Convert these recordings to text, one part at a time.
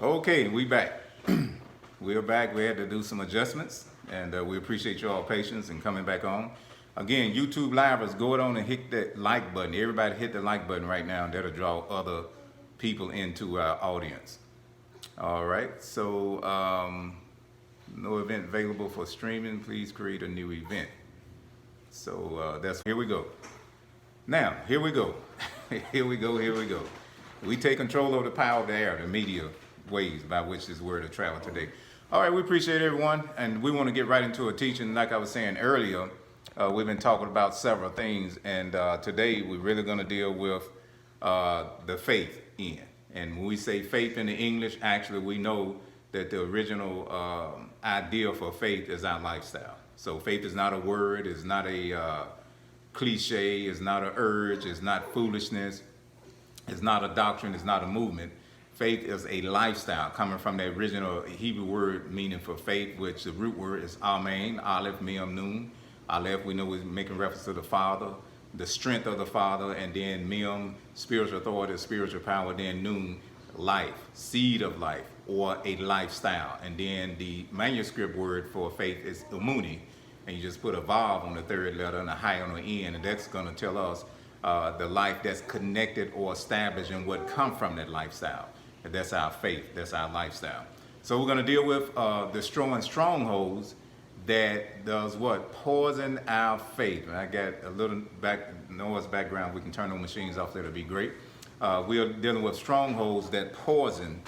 Okay, we back. We're back. We had to do some adjustments, and we appreciate your all patience and coming back on. Again, YouTube Livers, go on and hit that like button. Everybody hit the like button right now, and that'll draw other people into our audience. All right, so no event available for streaming. Please create a new event. So that's here we go. Now, here we go. Here we go. Here we go. We take control of the power of the air, the media ways by which this word will travel today. All right, we appreciate everyone, and we want to get right into a teaching. Like I was saying earlier, we've been talking about several things, and today we're really going to deal with the faith in. And when we say faith in the English, actually we know that the original idea for faith is our lifestyle. So faith is not a word, it's not a cliche, it's not an urge, it's not foolishness, it's not a doctrine, it's not a movement. Faith is a lifestyle coming from the original Hebrew word meaning for faith, which the root word is amen, aleph, mem, nun. Aleph, we know, is making reference to the Father, the strength of the Father, and then mem, spiritual authority, spiritual power, then nun, life, seed of life, or a lifestyle. And then the manuscript word for faith is umuni, and you just put a vav on the third letter and a high on the end, and that's going to tell us the life that's connected or established and what come from that lifestyle. And that's our faith, that's our lifestyle. So we're going to deal with destroying strongholds that does what? Poison our faith. And I got a little noise background. We can turn those machines off. That'll be great. We are dealing with strongholds that poison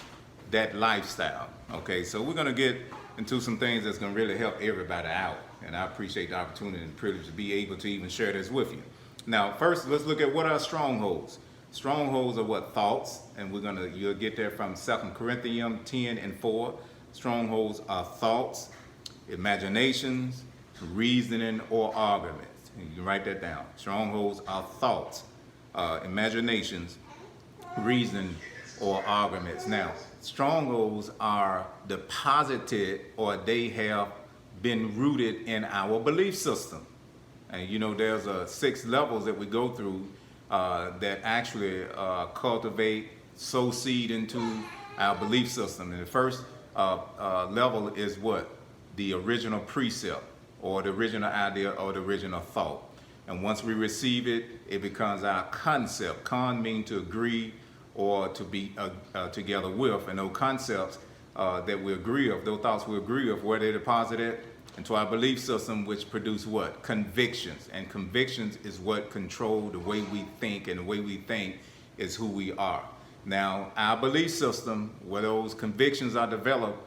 that lifestyle. Okay, so we're going to get into some things that's going to really help everybody out. And I appreciate the opportunity and privilege to be able to even share this with you. Now, first, let's look at what are strongholds. Strongholds are what? Thoughts, and you'll get there from 2 Corinthians 10 and 4. Strongholds are thoughts, imaginations, reasoning, or arguments. And you can write that down. Strongholds are thoughts, imaginations, reasoning, or arguments. Now, strongholds are deposited, or they have been rooted in our belief system. And you know, there's 6 levels that we go through that actually cultivate, sow seed into our belief system. And the first level is what? The original precept, or the original idea, or the original thought. And once we receive it, it becomes our concept. Con means to agree or to be together with. And those concepts that we agree with, those thoughts we agree with, where they deposited into our belief system, which produce what? Convictions. And convictions is what control the way we think, and the way we think is who we are. Now, our belief system, where those convictions are developed,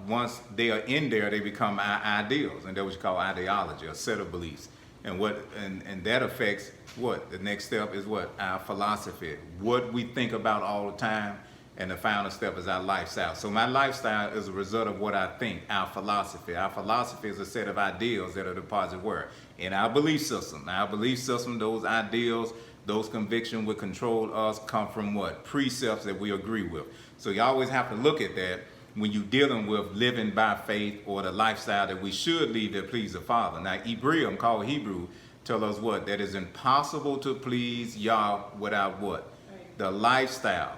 once they are in there, they become our ideals, and that's what you call ideology, a set of beliefs. And that affects what? The next step is what? Our philosophy, what we think about all the time. And the final step is our lifestyle. So my lifestyle is a result of what I think, our philosophy. Our philosophy is a set of ideals that are deposited where? In our belief system. Our belief system, those ideals, those convictions would control us, come from what? Precepts that we agree with. So you always have to look at that when you're dealing with living by faith, or the lifestyle that we should lead that please the Father. Now, Hebrew, called Hebrew, tell us what? That it's impossible to please Yah without what? The lifestyle.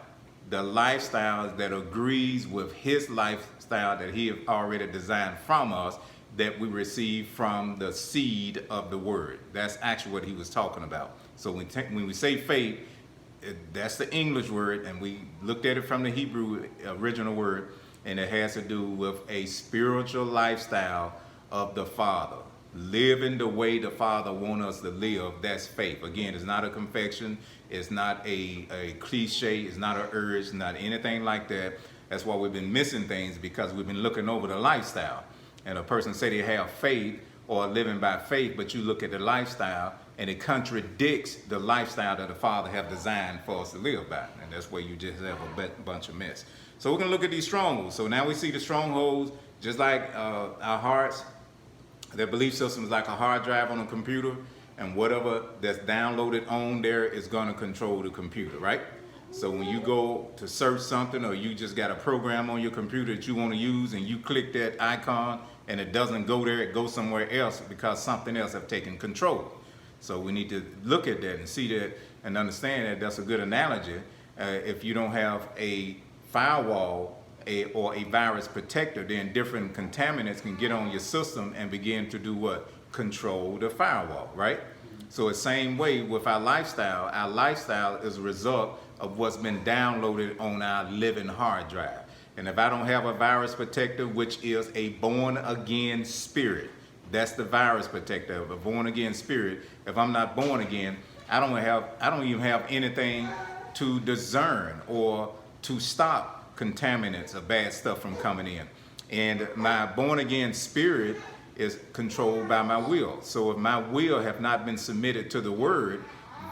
The lifestyle that agrees with his lifestyle that he has already designed from us, that we receive from the seed of the word. That's actually what he was talking about. So when we say faith, that's the English word, and we looked at it from the Hebrew original word, and it has to do with a spiritual lifestyle of the Father. Living the way the Father wants us to live, that's faith. Again, it's not a confection, it's not a cliche, it's not an urge, not anything like that. That's why we've been missing things, because we've been looking over the lifestyle. And a person say they have faith or living by faith, but you look at the lifestyle and it contradicts the lifestyle that the Father have designed for us to live by. And that's where you just have a bunch of mess. So we're going to look at these strongholds. So now we see the strongholds, just like our hearts. Their belief system is like a hard drive on a computer, and whatever that's downloaded on there is going to control the computer, right? So when you go to search something, or you just got a program on your computer that you want to use, and you click that icon and it doesn't go there, it goes somewhere else because something else have taken control. So we need to look at that and see that and understand that that's a good analogy. If you don't have a firewall or a virus protector, then different contaminants can get on your system and begin to do what? Control the firewall, right? So the same way with our lifestyle is a result of what's been downloaded on our living hard drive. And if I don't have a virus protector, which is a born again spirit, that's the virus protector of a born again spirit. If I'm not born again, I don't even have anything to discern or to stop contaminants or bad stuff from coming in. And my born again spirit is controlled by my will. So if my will have not been submitted to the word,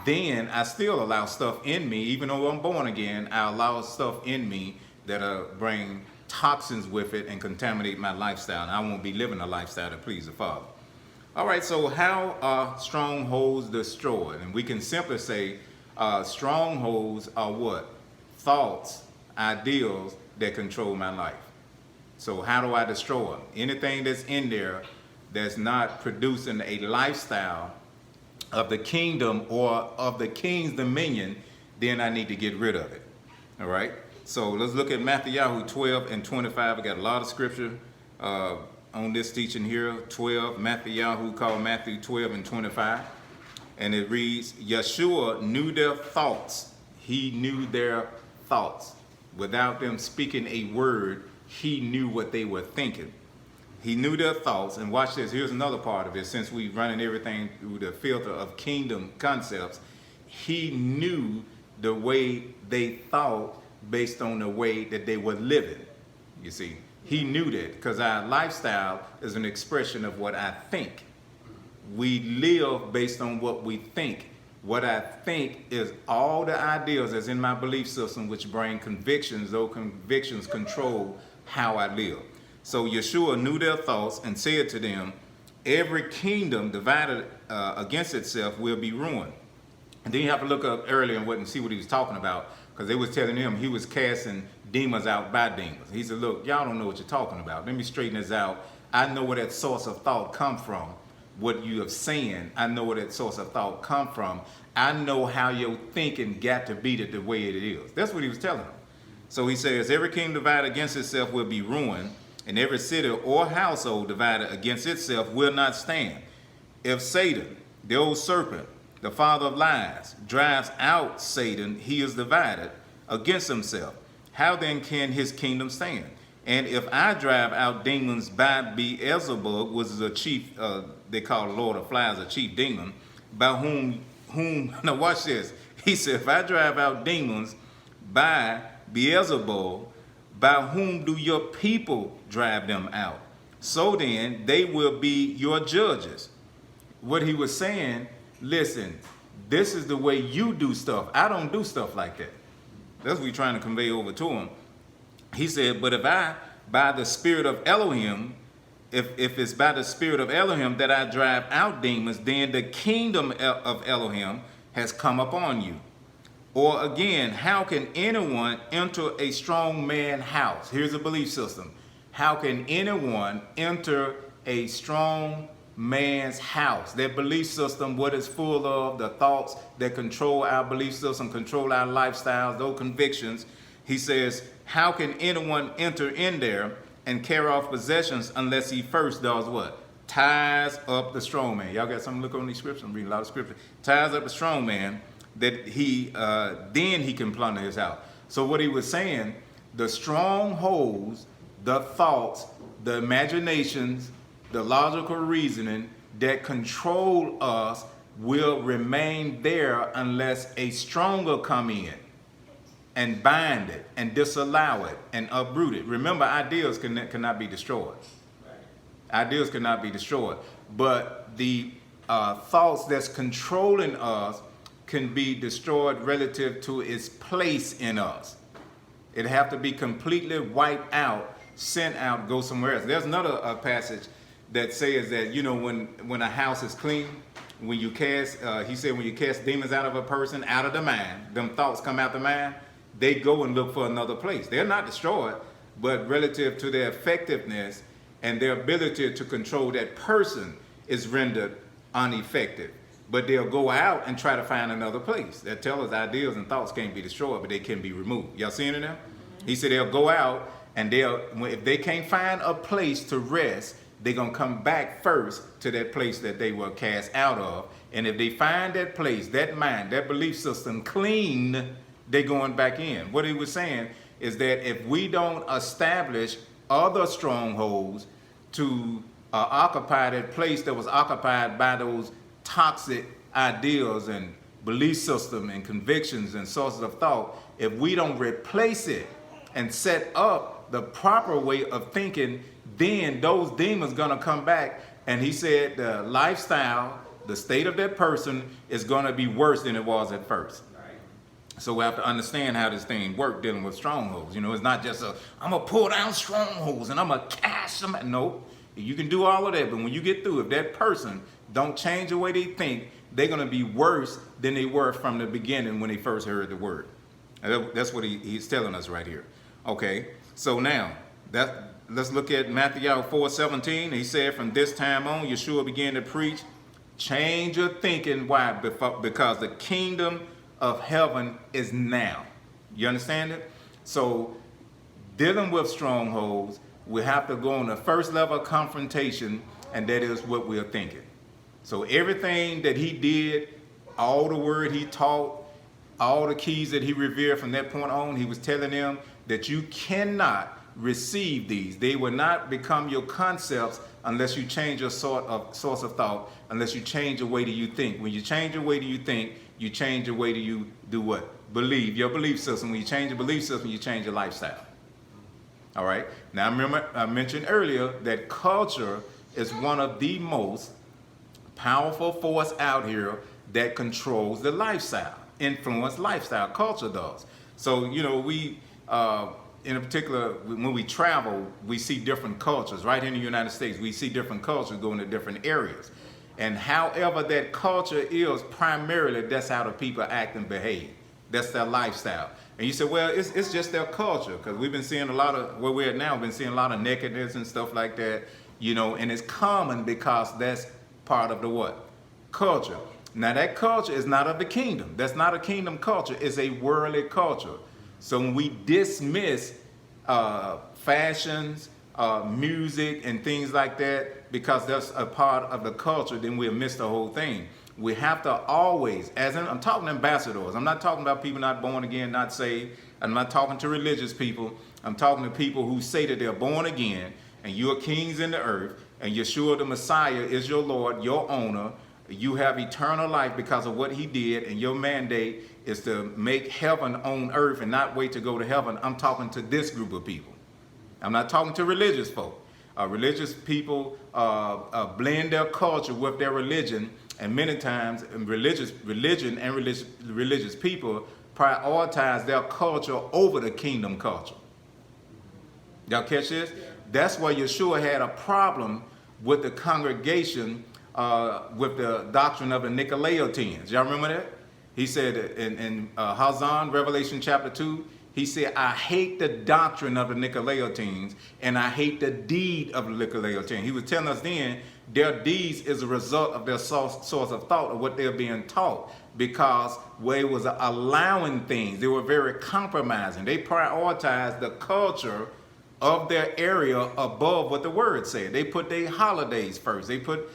then I still allow stuff in me. Even though I'm born again, I allow stuff in me that'll bring toxins with it and contaminate my lifestyle. And I won't be living a lifestyle that pleases the Father. All right, so how are strongholds destroyed? And we can simply say strongholds are what? Thoughts, ideals that control my life. So how do I destroy them? Anything that's in there that's not producing a lifestyle of the kingdom or of the king's dominion, then I need to get rid of it. All right? So let's look at Matthew 12 and 25. I got a lot of scripture on this teaching here. 12, Matthew called Matthew 12 and 25. And it reads, Yeshua knew their thoughts. He knew their thoughts. Without them speaking a word, he knew what they were thinking. He knew their thoughts. And watch this. Here's another part of it. Since we're running everything through the filter of kingdom concepts, he knew the way they thought based on the way that they were living. You see, he knew that because our lifestyle is an expression of what I think. We live based on what we think. What I think is all the ideas that's in my belief system, which bring convictions. Those convictions control how I live. So Yeshua knew their thoughts and said to them, every kingdom divided against itself will be ruined. And then you have to look up earlier and see what he was talking about, because they was telling him he was casting demons out by demons. He said, look, y'all don't know what you're talking about. Let me straighten this out. I know where that source of thought come from. What you have saying, I know where that source of thought come from. I know how your thinking got to be the way it is. That's what he was telling them. So he says, every kingdom divided against itself will be ruined, and every city or household divided against itself will not stand. If Satan, the old serpent, the father of lies, drives out Satan, he is divided against himself. How then can his kingdom stand? And if I drive out demons by Beelzebub, which is a chief, they call the Lord of Flies, a chief demon, by whom, now watch this. He said, if I drive out demons by Beelzebub, by whom do your people drive them out? So then they will be your judges. What he was saying, listen, this is the way you do stuff. I don't do stuff like that. That's what we're trying to convey over to him. He said, but if I, by the spirit of Elohim, if it's by the spirit of Elohim that I drive out demons, then the kingdom of Elohim has come upon you. Or again, how can anyone enter a strong man's house? Here's a belief system. How can anyone enter a strong man's house? Their belief system, what it's full of, the thoughts that control our belief system, control our lifestyles, those convictions. He says, how can anyone enter in there and carry off possessions unless he first does what? Ties up the strong man. Y'all got something to look on these scriptures? I'm reading a lot of scripture. Ties up the strong man, that he then he can plunder his house. So what he was saying, the strongholds, the thoughts, the imaginations, the logical reasoning that control us will remain there unless a stronger come in and bind it and disallow it and uproot it. Remember, ideas cannot be destroyed. Ideas cannot be destroyed. But the thoughts that's controlling us can be destroyed relative to its place in us. It have to be completely wiped out, sent out, go somewhere else. There's another passage that says that, you know, when a house is clean, when you cast, he said, when you cast demons out of a person, out of the mind, them thoughts come out the mind, they go and look for another place. They're not destroyed, but relative to their effectiveness and their ability to control that person is rendered ineffective. But they'll go out and try to find another place. That tells us ideas and thoughts can't be destroyed, but they can be removed. Y'all seeing it now? He said they'll go out and if they can't find a place to rest, they're going to come back first to that place that they were cast out of. And if they find that place, that mind, that belief system clean, they're going back in. What he was saying is that if we don't establish other strongholds to occupy that place that was occupied by those toxic ideals and belief system and convictions and sources of thought, if we don't replace it and set up the proper way of thinking, then those demons gonna come back. And he said the lifestyle, the state of that person is gonna be worse than it was at first. So we have to understand how this thing works dealing with strongholds. You know, it's not just I'm gonna pull down strongholds and I'm gonna cast them. No, you can do all of that, but when you get through, if that person don't change the way they think, they're gonna be worse than they were from the beginning when they first heard the word. And that's what he's telling us right here. Okay, so now let's look at Matthew 4:17. He said, from this time on, Yeshua began to preach, change your thinking. Why? Because the kingdom of heaven is now. You understand it? So dealing with strongholds, we have to go on the first level of confrontation, and that is what we're thinking. So everything that he did, all the word he taught, all the keys that he revealed from that point on, he was telling them that you cannot receive these. They will not become your concepts unless you change your source of thought, unless you change the way that you think. When you change the way that you think, you change the way that you do what? Believe. Your belief system. When you change your belief system, you change your lifestyle. All right? Now, remember, I mentioned earlier that culture is one of the most powerful force out here that controls the lifestyle, influence lifestyle. Culture does. So, you know, we, in a particular, when we travel, we see different cultures. Right in the United States, we see different cultures going to different areas. And however that culture is, primarily, that's how the people act and behave. That's their lifestyle. And you say, well, it's just their culture, because we've been seeing a lot of, where we're at now, we've been seeing a lot of nakedness and stuff like that, you know, and it's common because that's part of the what? Culture. Now, that culture is not of the kingdom. That's not a kingdom culture. It's a worldly culture. So when we dismiss fashions, music, and things like that, because that's a part of the culture, then we'll miss the whole thing. We have to always, I'm talking ambassadors. I'm not talking about people not born again, not saved. I'm not talking to religious people. I'm talking to people who say that they're born again, and you're kings in the earth, and Yeshua the Messiah is your Lord, your owner. You have eternal life because of what he did, and your mandate is to make heaven on earth and not wait to go to heaven. I'm talking to this group of people. I'm not talking to religious folk. Religious people blend their culture with their religion, and many times religious people prioritize their culture over the kingdom culture. Y'all catch this? That's why Yeshua had a problem with the congregation with the doctrine of the Nicolaitans. Y'all remember that? He said in Hazan, Revelation chapter 2, he said, I hate the doctrine of the Nicolaitans, and I hate the deed of the Nicolaitans. He was telling us then, their deeds is a result of their source of thought, of what they're being taught, because they was allowing things. They were very compromising. They prioritized the culture of their area above what the word said. They put their holidays first. They put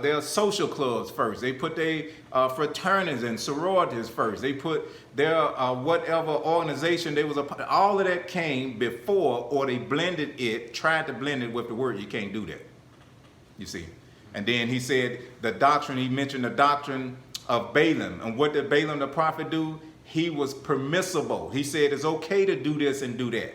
their social clubs first. They put their fraternities and sororities first. They put their whatever organization they was a part. All of that came before, or they blended it, tried to blend it with the word. You can't do that. You see. And then he said the doctrine, he mentioned the doctrine of Balaam. And what did Balaam the prophet do? He was permissible. He said it's okay to do this and do that.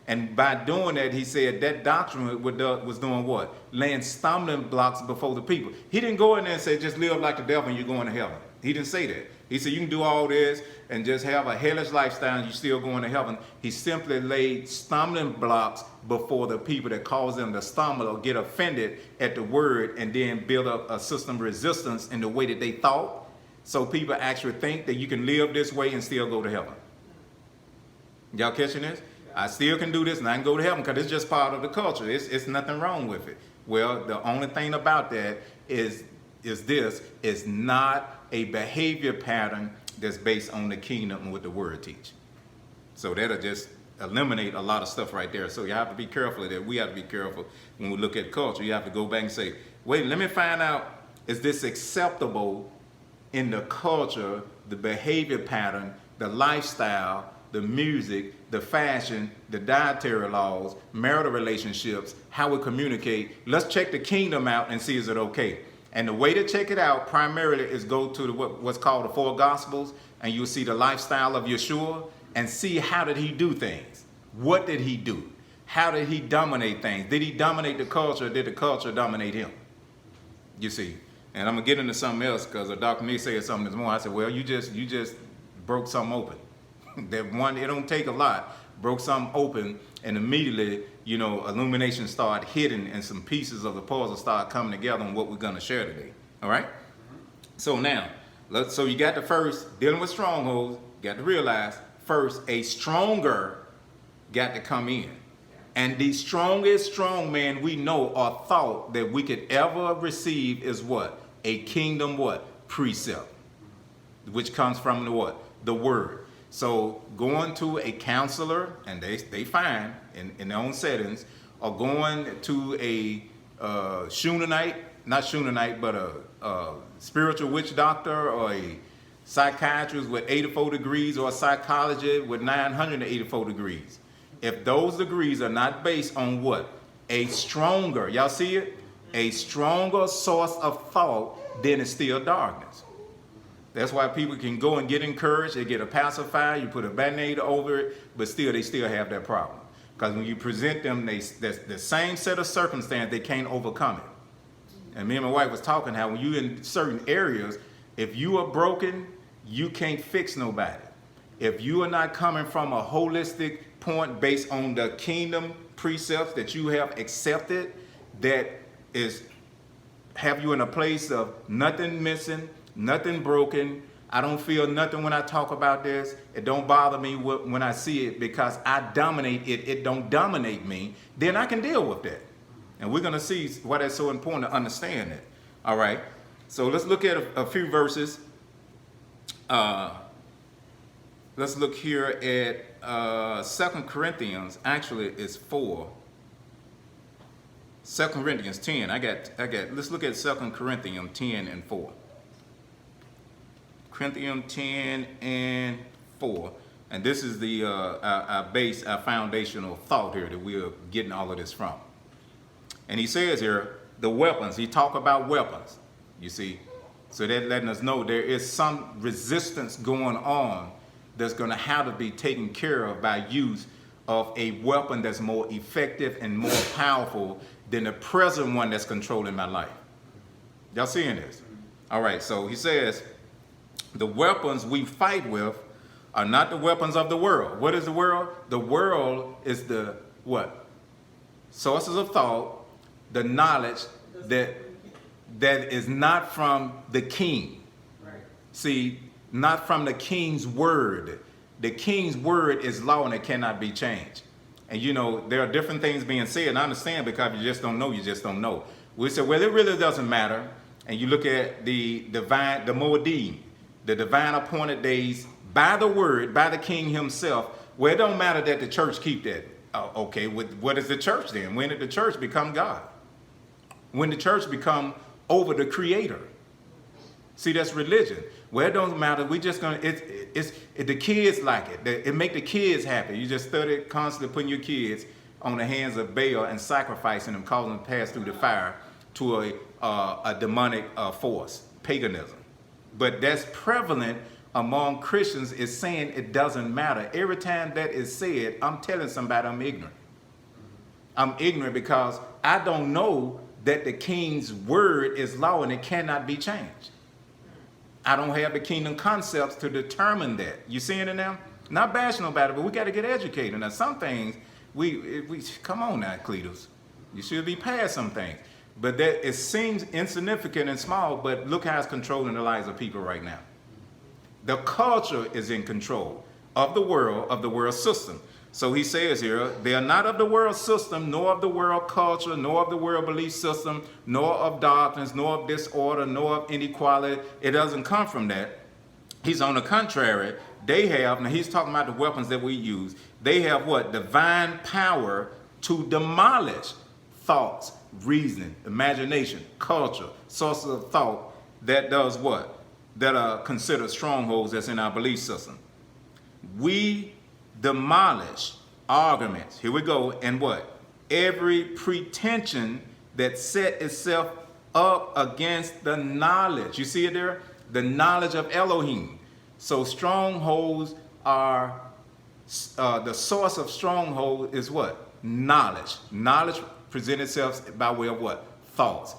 And by doing that, he said that doctrine was doing what? Laying stumbling blocks before the people. He didn't go in there and say, just live like the devil and you're going to heaven. He didn't say that. He said, you can do all this and just have a hellish lifestyle and you're still going to heaven. He simply laid stumbling blocks before the people that cause them to stumble or get offended at the word, and then build up a system of resistance in the way that they thought. So people actually think that you can live this way and still go to heaven. Y'all catching this? I still can do this and I can go to heaven because it's just part of the culture. It's nothing wrong with it. Well, the only thing about that is this is not a behavior pattern that's based on the kingdom and what the word teach. So that'll just eliminate a lot of stuff right there. So you have to be careful of that. We have to be careful when we look at culture. You have to go back and say, wait, let me find out, is this acceptable in the culture, the behavior pattern, the lifestyle, the music, the fashion, the dietary laws, marital relationships, how we communicate. Let's check the kingdom out and see is it okay. And the way to check it out primarily is go to what's called the 4 Gospels, and you'll see the lifestyle of Yeshua and see how did he do things. What did he do? How did he dominate things? Did he dominate the culture, or did the culture dominate him? You see. And I'm gonna get into something else because Dr. Nee said something this morning. I said, well, you just broke something open. That one, it don't take a lot. Broke something open, and immediately, you know, illumination started hitting, and some pieces of the puzzle start coming together on what we're gonna share today. All right. So now, so you got the first dealing with strongholds. You got to realize first a stronger got to come in. And the strongest strong man we know or thought that we could ever receive is what? A kingdom what? Precept. Which comes from the what? The word. So going to a counselor, and they find in their own settings, or going to a Shunamite, not Shunamite, but a spiritual witch doctor, or a psychiatrist with 84 degrees, or a psychologist with 984 degrees. If those degrees are not based on what? A stronger, y'all see it? A stronger source of thought, then it's still darkness. That's why people can go and get encouraged. They get a pacifier, you put a Band-Aid over it, but still they still have that problem. Because when you present them that's the same set of circumstance, they can't overcome it. And me and my wife was talking how when you in certain areas, if you are broken, you can't fix nobody. If you are not coming from a holistic point based on the kingdom precepts that you have accepted, that is have you in a place of nothing missing, nothing broken. I don't feel nothing when I talk about this. It don't bother me when I see it because I dominate it. It don't dominate me. Then I can deal with that. And we're going to see why that's so important to understand it. All right. So let's look at a few verses. Let's look here at 2 Corinthians. Actually, it's 4. 2 Corinthians 10. Let's look at 2 Corinthians 10 and 4. Corinthians 10 and 4. And this is the our base, our foundational thought here that we're getting all of this from. And he says here, the weapons. He talk about weapons, you see. So that letting us know there is some resistance going on that's going to have to be taken care of by use of a weapon that's more effective and more powerful than the present one that's controlling my life. Y'all seeing this? All right, so he says, the weapons we fight with are not the weapons of the world. What is the world? The world is the what? Sources of thought, the knowledge that is not from the king. Right. See, not from the king's word. The king's word is law and it cannot be changed. And you know, there are different things being said, and I understand because you just don't know, you just don't know. We say, well, it really doesn't matter. And you look at the divine, the Moedim, the divine appointed days by the word, by the king himself. Well, it don't matter that the church keep that. Okay, what is the church then? When did the church become God? When the church become over the creator? See, that's religion. Well, it don't matter. We just gonna, the kids like it. It make the kids happy. You just study constantly putting your kids on the hands of Baal and sacrificing them, causing them to pass through the fire to a demonic force, paganism. But that's prevalent among Christians is saying it doesn't matter. Every time that is said, I'm telling somebody I'm ignorant. I'm ignorant because I don't know that the king's word is law and it cannot be changed. I don't have the kingdom concepts to determine that. You seeing it now? Not bashing nobody, but we got to get educated. Now, some things, we come on now, Cletus. You should be past some things. But that it seems insignificant and small, but look how it's controlling the lives of people right now. The culture is in control of the world system. So he says here, they are not of the world system, nor of the world culture, nor of the world belief system, nor of darkness, nor of disorder, nor of inequality. It doesn't come from that. He's on the contrary. they have, now he's talking about the weapons that we use, they have what? Divine power to demolish thoughts, reasoning, imagination, culture, sources of thought that does what? That are considered strongholds that's in our belief system. We demolish arguments. Here we go. And what? Every pretension that set itself up against the knowledge. You see it there? The knowledge of Elohim. So strongholds are, the source of stronghold is what? Knowledge. Knowledge presents itself by way of what? Thoughts.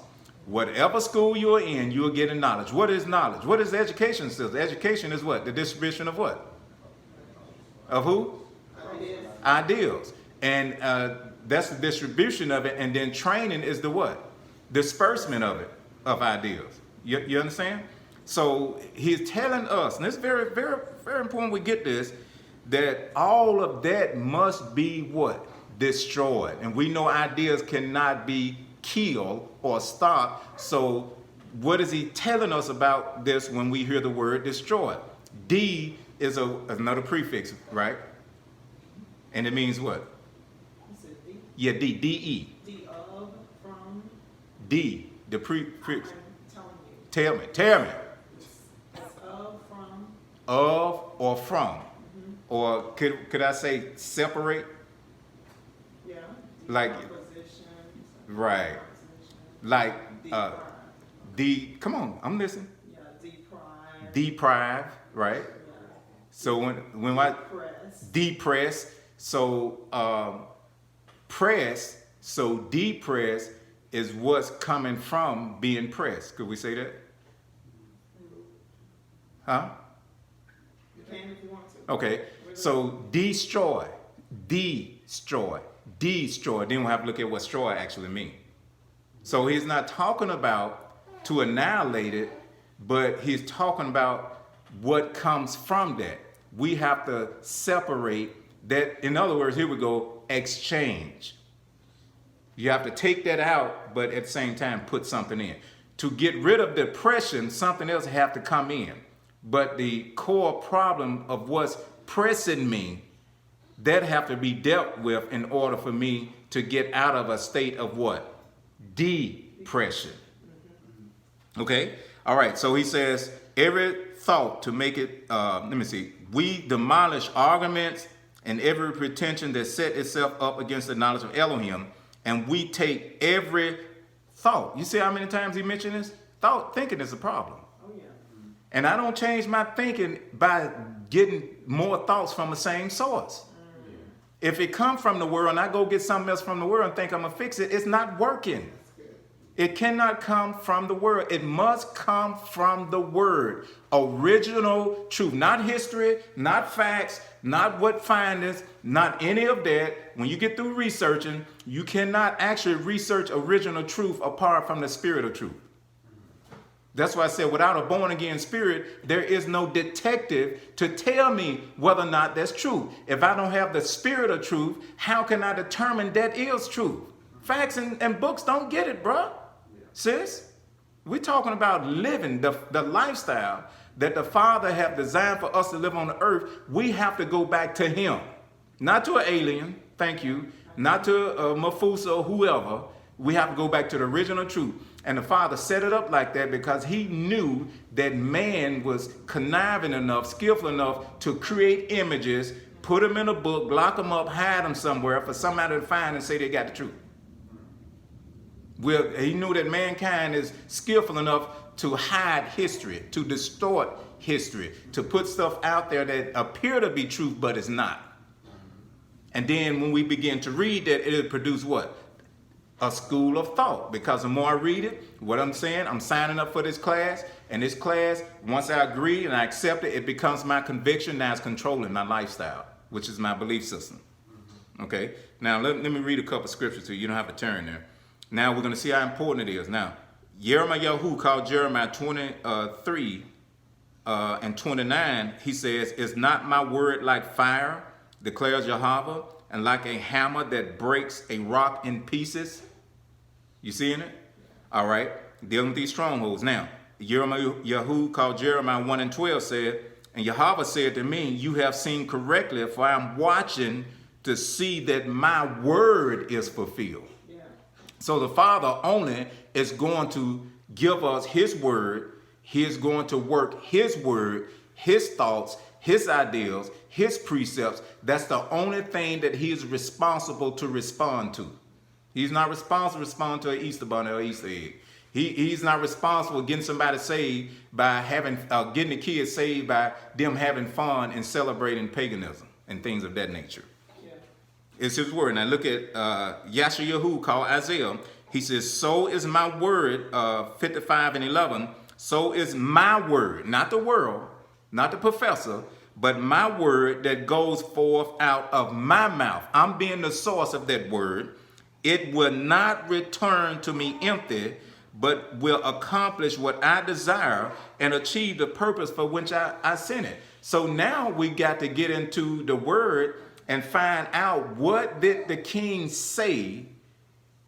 Whatever school you're in, you'll get a knowledge. What is knowledge? What is education still? Education is what? The distribution of what? Of who? Ideas. Ideals. And that's the distribution of it. And then training is the what? Disbursement of it, of ideas. You understand? So he's telling us, and it's very, very, very important we get this, that all of that must be what? Destroyed. And we know ideas cannot be killed or stopped. So what is he telling us about this when we hear the word destroyed? D is another prefix, right? And it means what? D? Yeah, D. D-E. D of, from. D, the prefix. I'm telling you. Tell me. It's of, from. Of or from. Mm-hmm. Or could I say separate? Yeah. Like, right. Like, come on, I'm listening. Yeah, deprive. Deprive, right? Yeah. So when I depress, so press, so depress is what's coming from being pressed. Could we say that? Huh? You can if you want to. Okay. So destroy. Then we'll have to look at what destroy actually means. So he's not talking about to annihilate it, but he's talking about what comes from that. We have to separate that. In other words, here we go, exchange. You have to take that out, but at the same time, put something in. To get rid of depression, something else have to come in. But the core problem of what's pressing me, that have to be dealt with in order for me to get out of a state of what? Depression. Okay? All right. So he says, every thought to make it, we demolish arguments and every pretension that set itself up against the knowledge of Elohim, and we take every thought. You see how many times he mentioned this? Thinking is a problem. Oh, yeah. And I don't change my thinking by getting more thoughts from the same source. If it comes from the world and I go get something else from the world and think I'm going to fix it, it's not working. It cannot come from the word. It must come from the word. Original truth, not history, not facts, not what findings, not any of that. When you get through researching, you cannot actually research original truth apart from the spirit of truth. That's why I said without a born again spirit, there is no detective to tell me whether or not that's true. If I don't have the spirit of truth, how can I determine that is truth? Facts and books don't get it, bruh. Sis, we're talking about living the lifestyle that the Father have designed for us to live on the earth. We have to go back to him, not to an alien, thank you, not to Mafusa or whoever. We have to go back to the original truth. And the Father set it up like that because he knew that man was conniving enough, skillful enough to create images, put them in a book, lock them up, hide them somewhere for somebody to find and say they got the truth. Well, he knew that mankind is skillful enough to hide history, to distort history, to put stuff out there that appear to be truth, but it's not. And then when we begin to read that, it'll produce what? A school of thought. Because the more I read it, what I'm saying, I'm signing up for this class. And this class, once I agree and I accept it, it becomes my conviction. Now it's controlling my lifestyle, which is my belief system. Okay? Now, let me read a couple scriptures to you. You don't have to turn there. Now, we're going to see how important it is. Now, Jeremiah called Jeremiah 23 and 29. He says, "Is not my word like fire, declares Jehovah, and like a hammer that breaks a rock in pieces?" You seeing it? All right. Dealing with these strongholds. Now, Jeremiah called Jeremiah 1 and 12 said, And Yahweh said to me, you have seen correctly, for I'm watching to see that my word is fulfilled. Yeah. So the Father only is going to give us his word. He is going to work his word, his thoughts, his ideals, his precepts. That's the only thing that he is responsible to respond to. He's not responsible to respond to an Easter bunny or Easter egg. He's not responsible for getting somebody saved by getting the kids saved by them having fun and celebrating paganism and things of that nature. Yeah. It's his word. Now look at Yashayahu called Isaiah. He says, so is my word, 55:11. So is my word, not the world, not the professor, but my word that goes forth out of my mouth. I'm being the source of that word. It will not return to me empty, but will accomplish what I desire and achieve the purpose for which I sent it. So now we got to get into the word and find out, what did the king say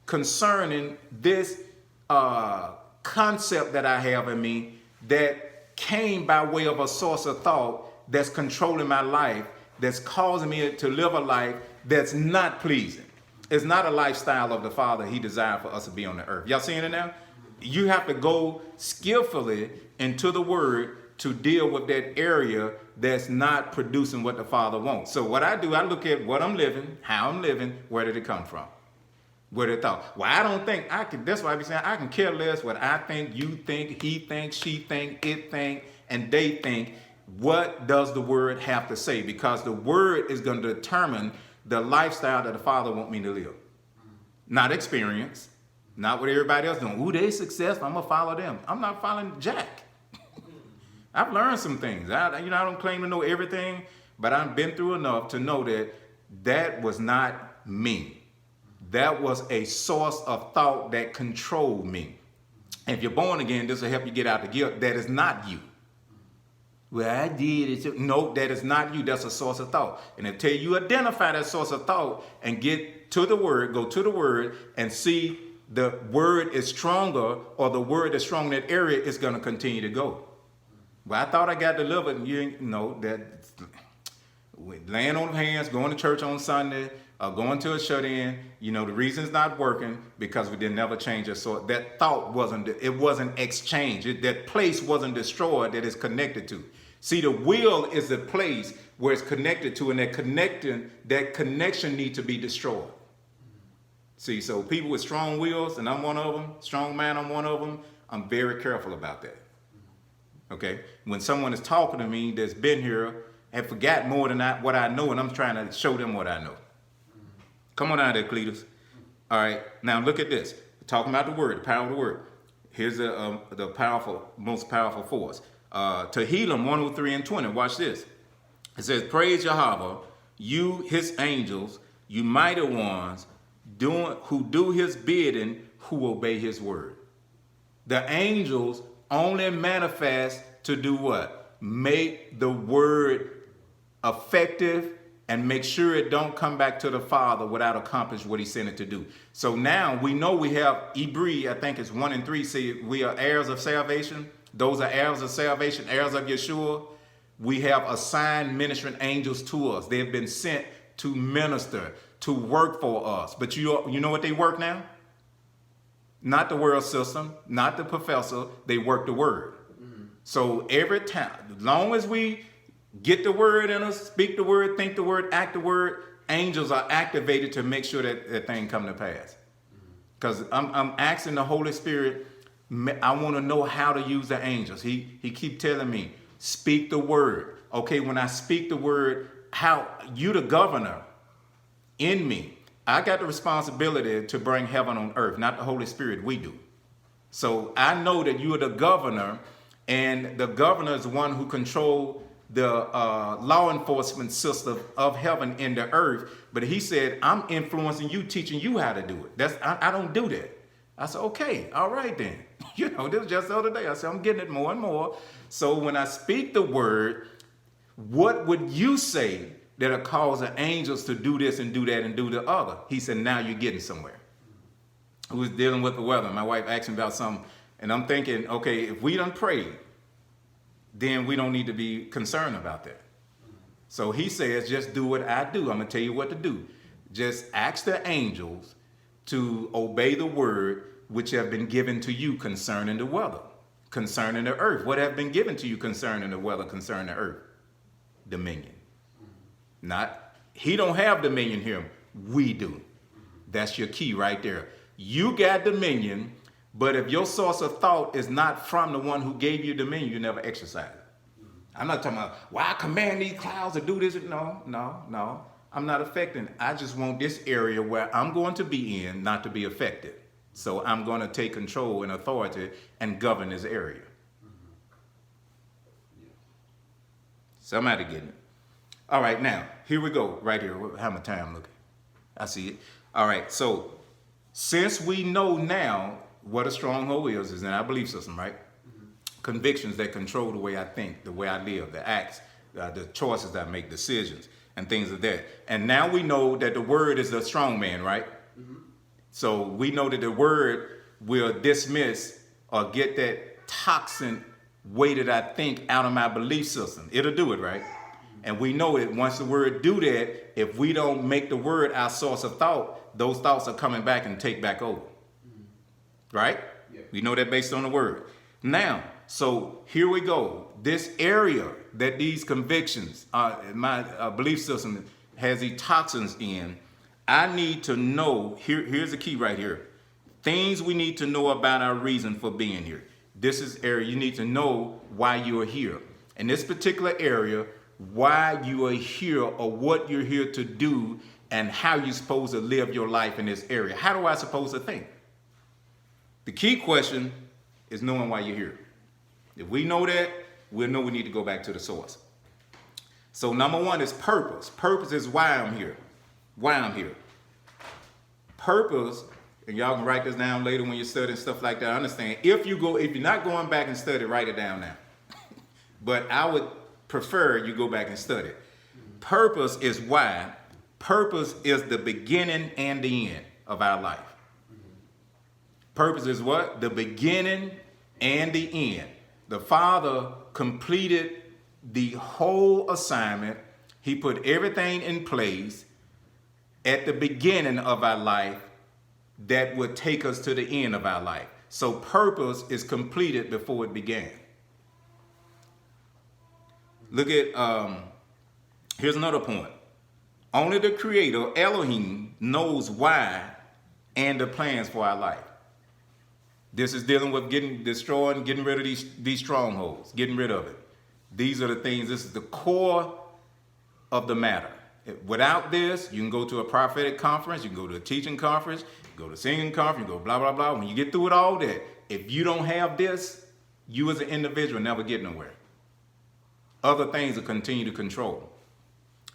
concerning this concept that I have in me that came by way of a source of thought that's controlling my life, that's causing me to live a life that's not pleasing. It's not a lifestyle of the Father he desired for us to be on the earth. Y'all seeing it now? You have to go skillfully into the word to deal with that area that's not producing what the Father wants. So what I do, I look at what I'm living, how I'm living, where did it come from? Where did it thought? Well, I don't think I can. That's why I be saying I can care less what I think, you think, he thinks, she think, it think, and they think. What does the word have to say? Because the word is going to determine the lifestyle that the Father wants me to live. Not experience. Not what everybody else doing. Ooh, they successful, I'm going to follow them. I'm not following Jack. I've learned some things. I don't claim to know everything, but I've been through enough to know that that was not me. That was a source of thought that controlled me. If you're born again, this will help you get out the guilt. That is not you. Well, I did it. No, that is not you. That's a source of thought. And until you identify that source of thought and get to the word, go to the word and see the word is stronger, or the word is strong in that area, is going to continue to go. Well, I thought I got delivered. And you know that laying on hands, going to church on Sunday, going to a shut-in, the reason it's not working because we didn't never change it. So that thought wasn't exchanged. That place wasn't destroyed that it's connected to. See, the will is the place where it's connected to, and that connection needs to be destroyed. See, so people with strong wills, and I'm one of them, strong man, I'm one of them, I'm very careful about that. Okay? When someone is talking to me that's been here, have forgot more than what I know, and I'm trying to show them what I know. Come on out there, Cletus. All right, now look at this. Talking about the word, the power of the word. Here's the most powerful force. Tehillim 103:20. Watch this. It says, praise Yahweh, you his angels, you mighty ones, who do his bidding, who obey his word. The angels only manifest to do what? Make the word effective and make sure it don't come back to the Father without accomplishing what he sent it to do. So now we know we have Hebrew, I think it's 1 and 3, say we are heirs of salvation. Those are heirs of salvation, heirs of Yeshua. We have assigned ministering angels to us. They have been sent to minister, to work for us. But you know what they work now? Not the world system, not the professor. They work the word. Mm-hmm. So every time, as long as we get the word in us, speak the word, think the word, act the word, angels are activated to make sure that that thing come to pass. Because I'm asking the Holy Spirit, I want to know how to use the angels. He keep telling me, speak the word. Okay, when I speak the word, how you the governor in me. I got the responsibility to bring heaven on earth, not the Holy Spirit. We do. So I know that you are the governor, and the governor is the one who controls the law enforcement system of heaven in the earth. But he said, I'm influencing you, teaching you how to do it. I don't do that. I said, okay, all right then. This was just the other day. I said, I'm getting it more and more. So when I speak the word, what would you say that'll cause the angels to do this and do that and do the other? He said, now you're getting somewhere. I was dealing with the weather. My wife asked me about something, and I'm thinking, okay, if we done prayed, then we don't need to be concerned about that. So he says, just do what I do. I'm going to tell you what to do. Just ask the angels to obey the word which have been given to you concerning the weather, concerning the earth. What have been given to you concerning the weather, concerning the earth? Dominion. Not, he don't have dominion here. We do. That's your key right there. You got dominion, but if your source of thought is not from the one who gave you dominion, you never exercise it. I'm not talking about, well, I command these clouds to do this. No. I'm not affecting. I just want this area where I'm going to be in not to be affected. So I'm going to take control and authority and govern this area. Somebody getting it. All right, now, here we go. Right here. How my time looking? I see it. All right, so since we know now what a stronghold is in our belief system, right? Convictions that control the way I think, the way I live, the acts, the choices that I make, decisions, and things of that. And now we know that the word is the strong man, right? So we know that the word will dismiss or get that toxin way that I think out of my belief system. It'll do it, right? And we know that once the word do that, if we don't make the word our source of thought, those thoughts are coming back and take back over. Right? Yeah. We know that based on the word. Now, so here we go. This area that these convictions, my belief system has these toxins in, I need to know, here's the key right here. Things we need to know about our reason for being here. This is area you need to know why you are here. In this particular area, why you are here or what you're here to do and how you're supposed to live your life in this area. How do I supposed to think? The key question is knowing why you're here. If we know that, we'll know we need to go back to the source. So number one is purpose. Purpose is why I'm here. Why I'm here. Purpose, and y'all can write this down later when you're studying stuff like that. I understand. If you're not going back and study, write it down now. But I would prefer you go back and study. Purpose is why. Purpose is the beginning and the end of our life. Purpose is what? The beginning and the end. The Father completed the whole assignment. He put everything in place at the beginning of our life that would take us to the end of our life. So purpose is completed before it began. Look at, here's another point. Only the Creator, Elohim, knows why and the plans for our life. This is dealing with destroying, getting rid of these strongholds, getting rid of it. These are the things, this is the core of the matter. Without this, you can go to a prophetic conference, you can go to a teaching conference, you can go to a singing conference, you go blah, blah, blah. When you get through with all that, if you don't have this, you as an individual never get nowhere. Other things will continue to control.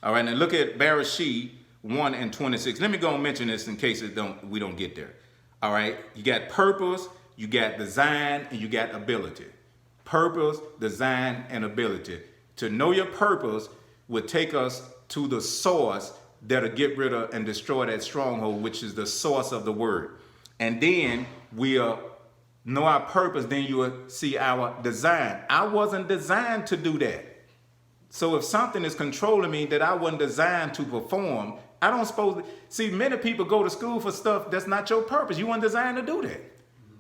All right, now look at Bereshit 1 and 26. Let me go and mention this in case we don't get there. All right, you got purpose, you got design, and you got ability. Purpose, design, and ability. To know your purpose would take us to the source that'll get rid of and destroy that stronghold, which is the source of the word. And then we'll know our purpose, then you will see our design. I wasn't designed to do that. So if something is controlling me that I wasn't designed to perform, I don't suppose to. See, many people go to school for stuff that's not your purpose. You weren't designed to do that.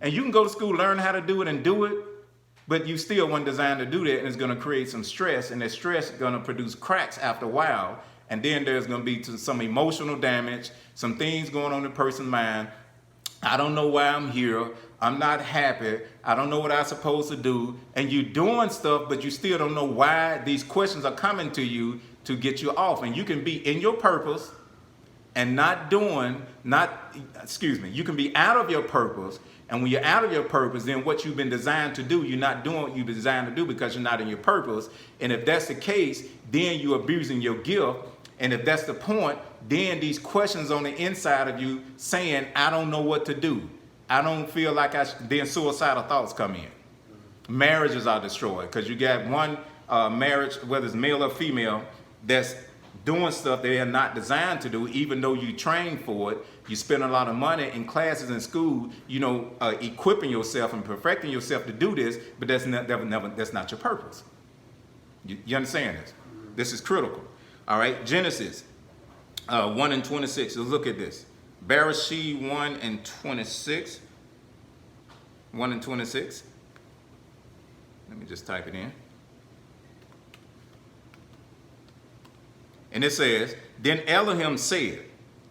And you can go to school, learn how to do it and do it, but you still weren't designed to do that, and it's going to create some stress, and that stress is going to produce cracks after a while, and then there's going to be some emotional damage, some things going on in the person's mind. I don't know why I'm here. I'm not happy. I don't know what I'm supposed to do. And you're doing stuff, but you still don't know why these questions are coming to you to get you off. And you can be in your purpose and you can be out of your purpose. And when you're out of your purpose, then what you've been designed to do, you're not doing what you've been designed to do because you're not in your purpose. And if that's the case, then you're abusing your gift. And if that's the point, then these questions on the inside of you saying, I don't know what to do. I don't feel like then suicidal thoughts come in. Marriages are destroyed because you got one marriage, whether it's male or female, that's doing stuff they are not designed to do, even though you train for it. You spend a lot of money in classes in school, equipping yourself and perfecting yourself to do this, but that's not your purpose. You understand this? This is critical. All right, Genesis 1 and 26. Let's look at this. Bereshit 1 and 26. 1 and 26. Let me just type it in. And it says, then Elohim said,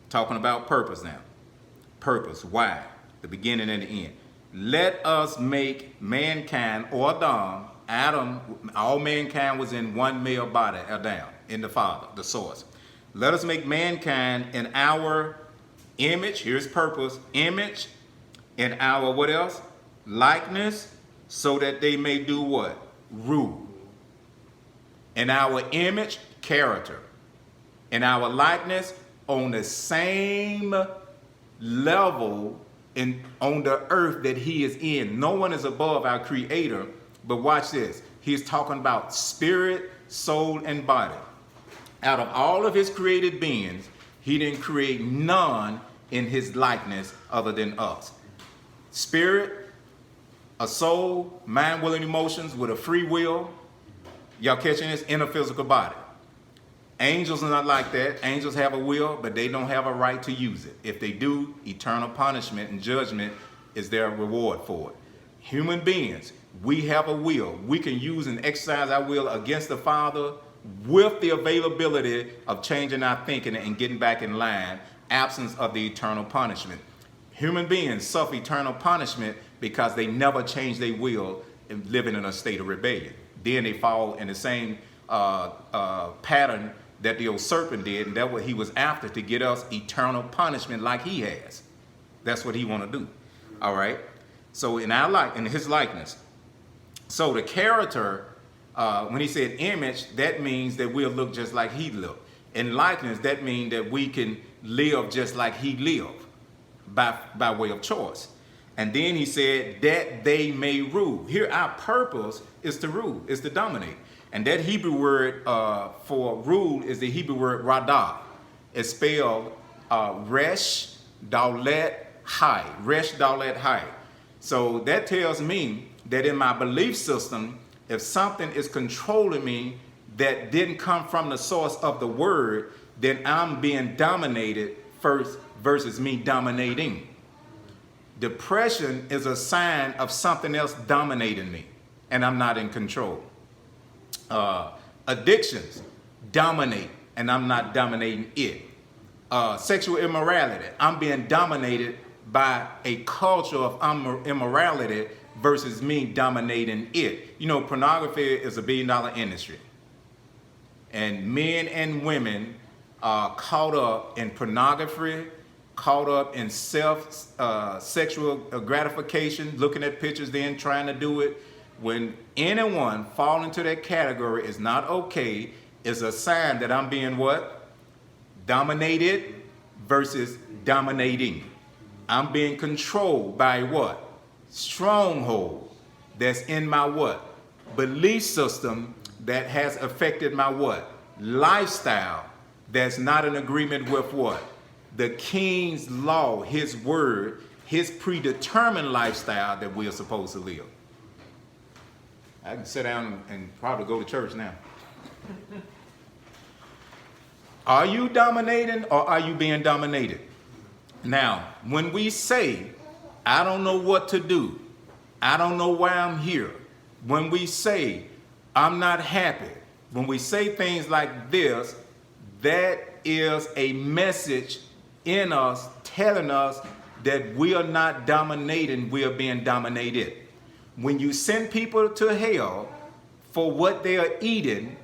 talking about purpose now. Purpose, why? The beginning and the end. Let us make mankind, or Adam, all mankind was in one male body, Adam, in the Father, the source. Let us make mankind in our image, here's purpose, image, in our what else? Likeness, so that they may do what? Rule. In our image, character. In our likeness, on the same level on the earth that he is in. No one is above our creator, but watch this. He's talking about spirit, soul, and body. Out of all of his created beings, he didn't create none in his likeness other than us. Spirit, a soul, mind, will, and emotions with a free will. Y'all catching this? In a physical body. Angels are not like that. Angels have a will, but they don't have a right to use it. If they do, eternal punishment and judgment is their reward for it. Human beings, we have a will. We can use and exercise our will against the Father with the availability of changing our thinking and getting back in line, absence of the eternal punishment. Human beings suffer eternal punishment because they never change their will and living in a state of rebellion. Then they fall in the same pattern that the old serpent did, and that's what he was after, to get us eternal punishment like he has. That's what he want to do. All right. So in his likeness. So the character, when he said image, that means that we'll look just like he looked. In likeness, that means that we can live just like he lived by way of choice. And then he said that they may rule. Here, our purpose is to rule, is to dominate. And that Hebrew word for rule is the Hebrew word radah. It's spelled resh dalet hai. Resh dalet hai. So that tells me that in my belief system, if something is controlling me that didn't come from the source of the word, then I'm being dominated first versus me dominating. Depression is a sign of something else dominating me, and I'm not in control. Addictions dominate, and I'm not dominating it. Sexual immorality, I'm being dominated by a culture of immorality versus me dominating it. You know, pornography is $1 billion industry, and men and women are caught up in pornography, caught up in sexual gratification, looking at pictures, then trying to do it. When anyone fall into that category is not okay, is a sign that I'm being what? Dominated versus dominating. I'm being controlled by what? Stronghold that's in my what? Belief system that has affected my what? Lifestyle that's not in agreement with what? The King's law, his word, his predetermined lifestyle that we are supposed to live. I can sit down and probably go to church now. Are you dominating or are you being dominated? Now, when we say, I don't know what to do, I don't know why I'm here, when we say, I'm not happy, when we say things like this, that is a message in us telling us that we are not dominating, we are being dominated. When you send people to hell for what they are eating,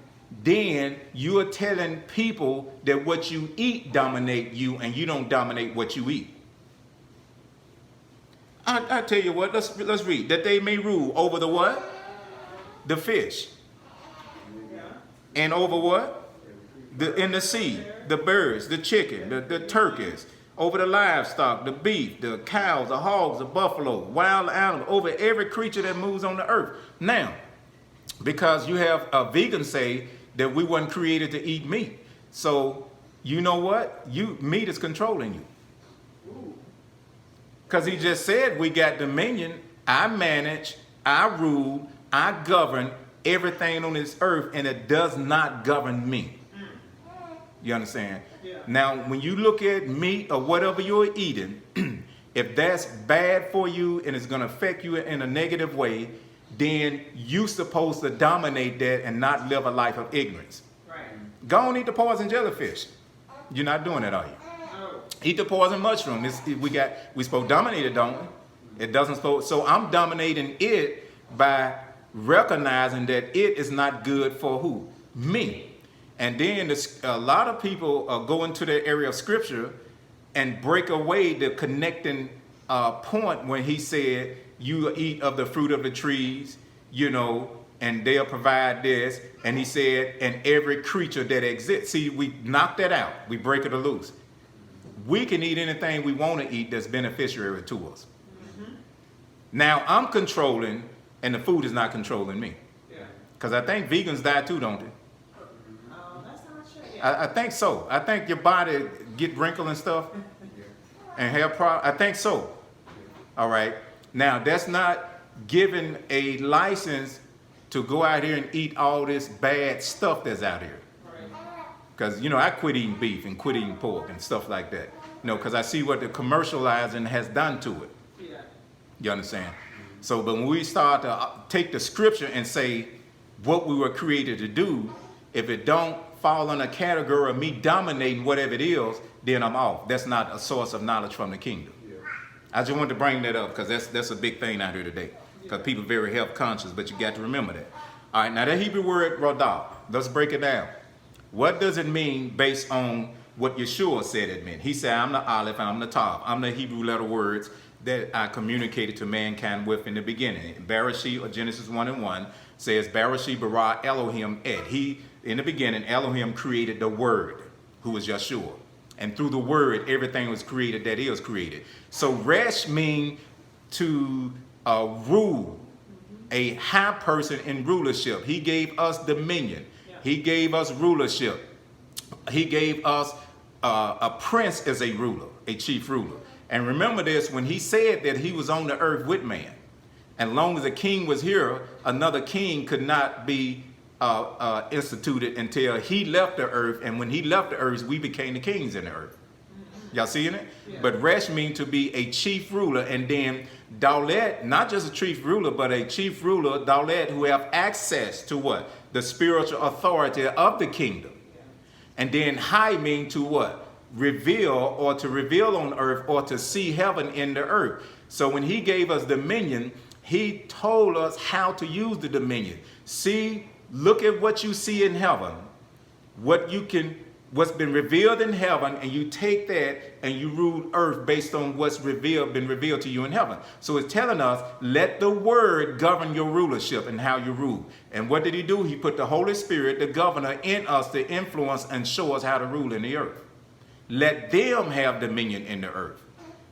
then you are telling people that what you eat dominate you and you don't dominate what you eat. I tell you what, let's read. That they may rule over the what? The fish. And over what? In the sea, the birds, the chicken, the turkeys, over the livestock, the beef, the cows, the hogs, the buffalo, wild animals, over every creature that moves on the earth. Now, because you have a vegan say that we weren't created to eat meat. So, you know what? Meat is controlling you. Because he just said we got dominion. I manage, I rule, I govern everything on this earth, and it does not govern me. You understand? Yeah. Now, when you look at meat or whatever you're eating, if that's bad for you and it's going to affect you in a negative way, then you're supposed to dominate that and not live a life of ignorance. Right. Go and eat the poison jellyfish. You're not doing that, are you? Oh. Eat the poison mushroom. We supposed to dominate it, don't we? It doesn't supposed. So I'm dominating it by recognizing that it is not good for who? Me. And then a lot of people go into the area of scripture and break away the connecting point when he said, you eat of the fruit of the trees, you know, and they'll provide this. And he said, and every creature that exists. See, we knock that out. We break it loose. We can eat anything we want to eat that's beneficiary to us. Now I'm controlling, and the food is not controlling me. Yeah. Because I think vegans die too, don't they? That's not sure. Yeah. I think so. I think your body get wrinkle and stuff and hair problem. I think so. All right. Now, that's not giving a license to go out here and eat all this bad stuff that's out here. Because, you know, I quit eating beef and quit eating pork and stuff like that. You know, because I see what the commercializing has done to it. Yeah. You understand? So, but when we start to take the scripture and say what we were created to do, if it don't fall in a category of me dominating whatever it is, then I'm off. That's not a source of knowledge from the kingdom. I just wanted to bring that up because that's a big thing out here today. Because people are very health conscious, but you got to remember that. All right, now that Hebrew word radah, let's break it down. What does it mean based on what Yeshua said it meant? He said, I'm the Aleph, I'm the Tav. I'm the Hebrew letter words that I communicated to mankind with in the beginning. Bereshit, or Genesis 1:1, says, Bereshit bara Elohim et. He, in the beginning, Elohim created the Word, who was Yeshua. And through the Word, everything was created that is created. So Resh means to rule, a high person in rulership. He gave us dominion. Yeah. He gave us rulership. He gave us a prince as a ruler, a chief ruler. And remember this, when he said that he was on the earth with man, and as long as a king was here, another king could not be instituted until he left the earth. And when he left the earth, we became the kings in the earth. Y'all seeing it? Yeah. But Resh means to be a chief ruler. And then Daulet, not just a chief ruler, but a chief ruler, Daulet, who have access to what? The spiritual authority of the kingdom. Yeah. And then High means to what? Reveal, or to reveal on earth, or to see heaven in the earth. So when he gave us dominion, he told us how to use the dominion. See, look at what you see in heaven, what's been revealed in heaven, and you take that and you rule earth based on what's been revealed to you in heaven. So it's telling us, let the word govern your rulership and how you rule. And what did he do? He put the Holy Spirit, the governor, in us to influence and show us how to rule in the earth. Let them have dominion in the earth.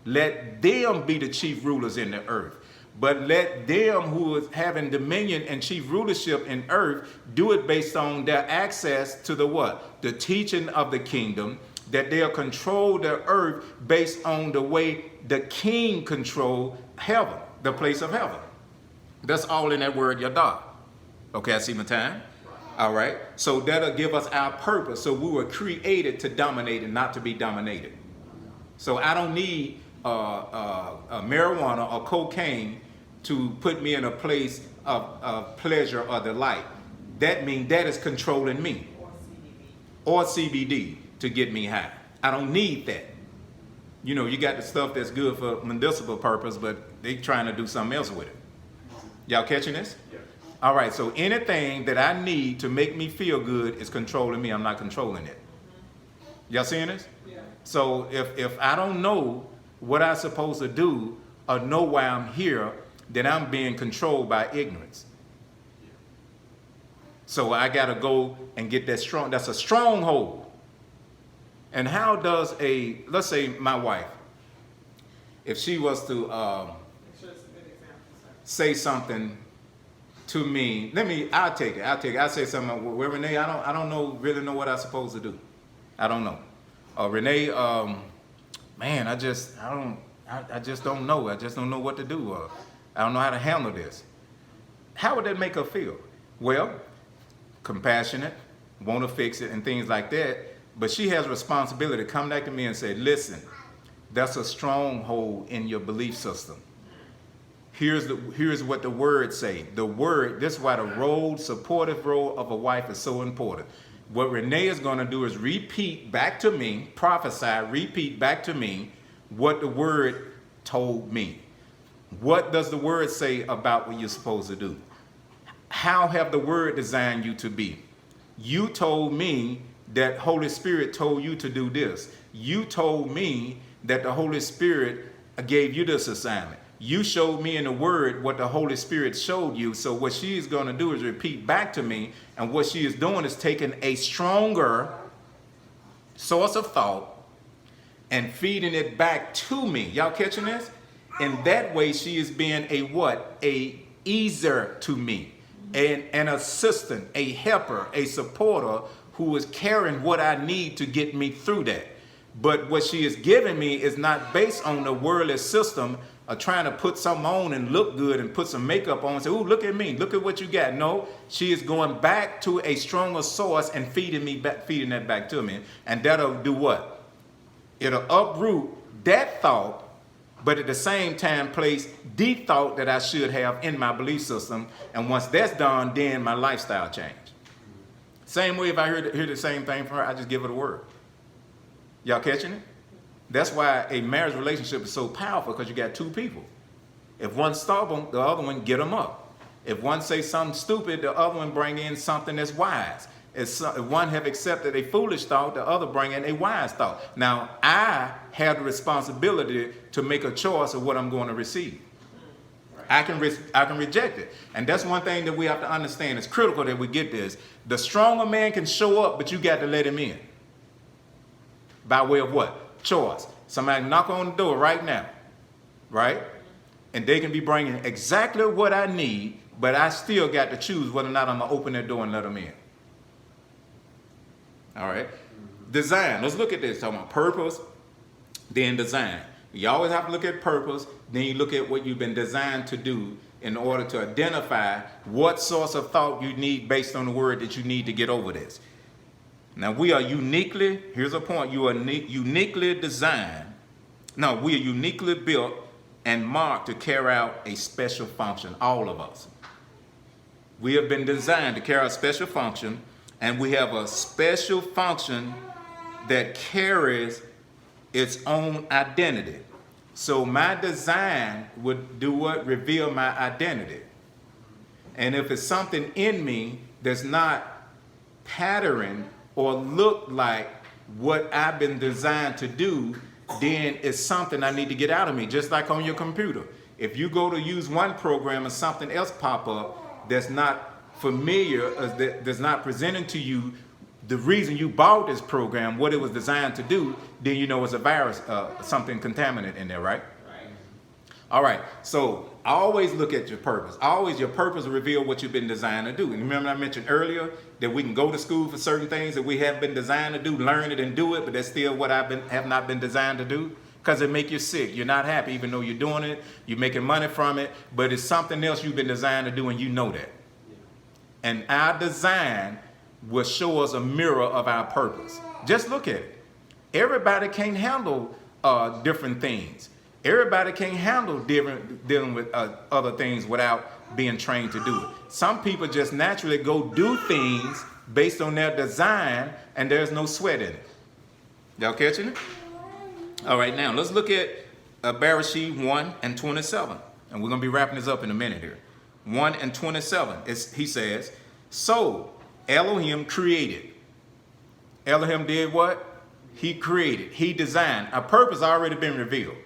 Let them be the chief rulers in the earth. But let them who is having dominion and chief rulership in earth do it based on their access to the what? The teaching of the kingdom, that they'll control the earth based on the way the king control heaven, the place of heaven. That's all in that word yadah. Okay, I see my time. All right. So that'll give us our purpose. So we were created to dominate and not to be dominated. So I don't need marijuana or cocaine to put me in a place of pleasure or delight. That means that is controlling me. Or CBD to get me high. I don't need that. You know, you got the stuff that's good for medicinal purpose, but they trying to do something else with it. Y'all catching this? Yeah. All right, so anything that I need to make me feel good is controlling me. I'm not controlling it. Y'all seeing this? Yeah. So if I don't know what I'm supposed to do or know why I'm here, then I'm being controlled by ignorance. So I got to go and get that that's a stronghold. And how does let's say my wife, if she was to say something to me, I'll take it. I'll say something, well, Renee, I don't really know what I'm supposed to do. I don't know. Renee, man, I just don't know. I just don't know what to do. I don't know how to handle this. How would that make her feel? Well, compassionate, want to fix it and things like that. But she has a responsibility to come back to me and say, listen, that's a stronghold in your belief system. Here's what the word say. The word, this is why the supportive role of a wife is so important. What Renee is going to do is repeat back to me, repeat back to me what the word told me. What does the word say about what you're supposed to do? How have the word designed you to be? You told me that Holy Spirit told you to do this. You told me that the Holy Spirit gave you this assignment. You showed me in the word what the Holy Spirit showed you. So what she is going to do is repeat back to me. And what she is doing is taking a stronger source of thought and feeding it back to me. Y'all catching this? In that way, she is being a what? A easer to me, an assistant, a helper, a supporter who is carrying what I need to get me through that. But what she is giving me is not based on the worldly system of trying to put something on and look good and put some makeup on and say, ooh, look at me, look at what you got. No, she is going back to a stronger source and feeding that back to me. And that'll do what? It'll uproot that thought, but at the same time place the thought that I should have in my belief system. And once that's done, then my lifestyle change. Same way if I hear the same thing from her, I just give it a word. Y'all catching it? That's why a marriage relationship is so powerful, because you got two people. If one's stubborn, the other one get them up. If one say something stupid, the other one bring in something that's wise. If one have accepted a foolish thought, the other bring in a wise thought. Now, I have the responsibility to make a choice of what I'm going to receive. I can reject it. And that's one thing that we have to understand. It's critical that we get this. The stronger man can show up, but you got to let him in. By way of what? Choice. Somebody knock on the door right now, right? And they can be bringing exactly what I need, but I still got to choose whether or not I'm going to open that door and let them in. All right? Design. Let's look at this. Talking about purpose, then design. You always have to look at purpose, then you look at what you've been designed to do in order to identify what source of thought you need based on the word that you need to get over this. Now, we are uniquely, here's a point, you are uniquely designed. No, we are uniquely built and marked to carry out a special function, all of us. We have been designed to carry out a special function, and we have a special function that carries its own identity. So my design would do what? Reveal my identity. And if it's something in me that's not patterned or look like what I've been designed to do, then it's something I need to get out of me. Just like on your computer. If you go to use one program and something else pop up that's not familiar, that's not presenting to you the reason you bought this program, what it was designed to do, then you know it's a virus, something contaminant in there, right? All right, so always look at your purpose. Always your purpose will reveal what you've been designed to do. And remember I mentioned earlier that we can go to school for certain things that we have been designed to do, learn it and do it, but that's still what have not been designed to do, because it make you sick. You're not happy even though you're doing it, you're making money from it, but it's something else you've been designed to do and you know that. And our design will show us a mirror of our purpose. Just look at it. Everybody can't handle different things. Everybody can't handle dealing with other things without being trained to do it. Some people just naturally go do things based on their design, and there's no sweat in it. Y'all catching it? All right, now let's look at Bereshit 1:27. And we're going to be wrapping this up in a minute here. 1:27. He says, so Elohim created. Elohim did what? He created. He designed. A purpose already been revealed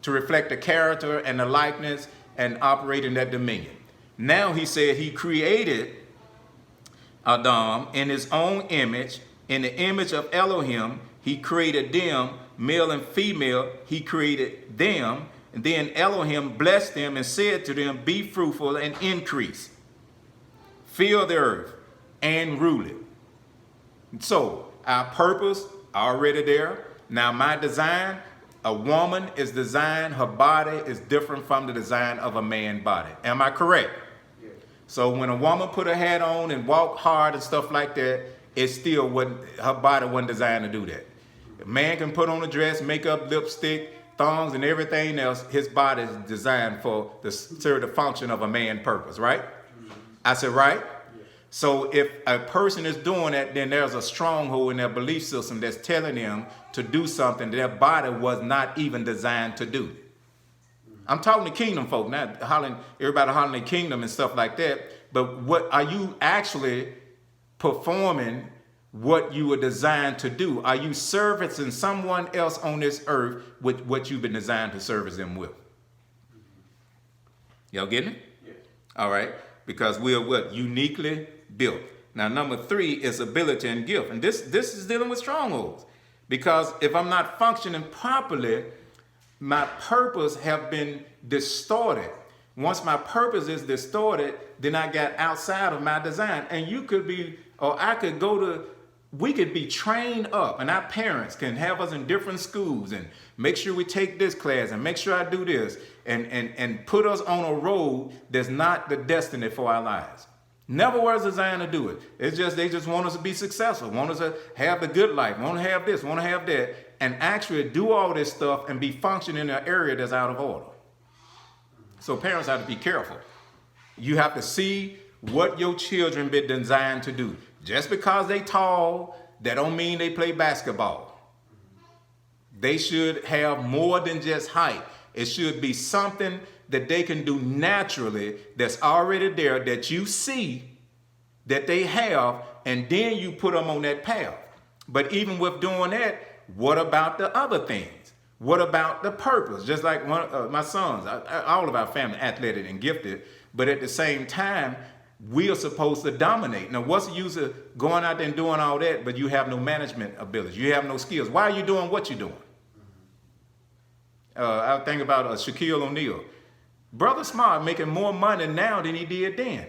to reflect the character and the likeness and operate in that dominion. Now he said he created Adam in his own image. In the image of Elohim, he created them, male and female, he created them. And then Elohim blessed them and said to them, be fruitful and increase. Fill the earth and rule it. So our purpose already there. Now my design, a woman is designed, her body is different from the design of a man's body. Am I correct? Yes. So when a woman put her hat on and walk hard and stuff like that, it still wasn't, her body wasn't designed to do that. A man can put on a dress, makeup, lipstick, thongs, and everything else. His body is designed for the serve the function of a man purpose, right? I said, right? So if a person is doing that, then there's a stronghold in their belief system that's telling them to do something their body was not even designed to do. I'm talking to kingdom folk, not hollering, everybody hollering the kingdom and stuff like that. But what are you actually performing what you were designed to do? Are you servicing someone else on this earth with what you've been designed to service them with? Y'all getting it? Yes. All right. Because we are what? Uniquely built. Now, number 3 is ability and gift. And this is dealing with strongholds. Because if I'm not functioning properly, my purpose have been distorted. Once my purpose is distorted, then I got outside of my design. And you could be, or I could go to, we could be trained up, and our parents can have us in different schools and make sure we take this class and make sure I do this and put us on a road that's not the destiny for our lives. Never was designed to do it. It's just, they just want us to be successful, want us to have the good life, want to have this, want to have that, and actually do all this stuff and be functioning in an area that's out of order. So parents have to be careful. You have to see what your children been designed to do. Just because they tall, that don't mean they play basketball. They should have more than just height. It should be something that they can do naturally that's already there, that you see that they have, and then you put them on that path. But even with doing that, what about the other things? What about the purpose? Just like my sons, all of our family athletic and gifted, but at the same time, we are supposed to dominate. Now, what's the use of going out there and doing all that, but you have no management ability? You have no skills. Why are you doing what you're doing? I think about Shaquille O'Neal. Brother Smart making more money now than he did then.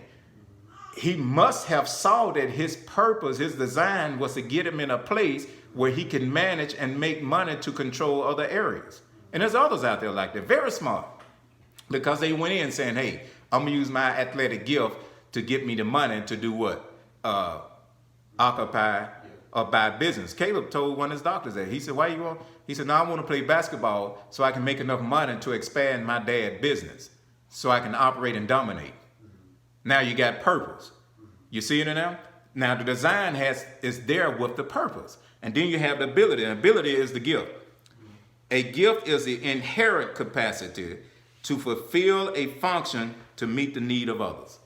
He must have saw that his purpose, his design was to get him in a place where he can manage and make money to control other areas. And there's others out there like that, very smart, because they went in saying, hey, I'm going to use my athletic gift to get me the money to do what? Occupy or buy business. Caleb told one of his doctors that. He said, why you want? He said, no, I want to play basketball so I can make enough money to expand my dad's business so I can operate and dominate. Now you got purpose. You see it now? Now the design is there with the purpose. And then you have the ability. And ability is the gift. A gift is the inherent capacity to fulfill a function to meet the need of others.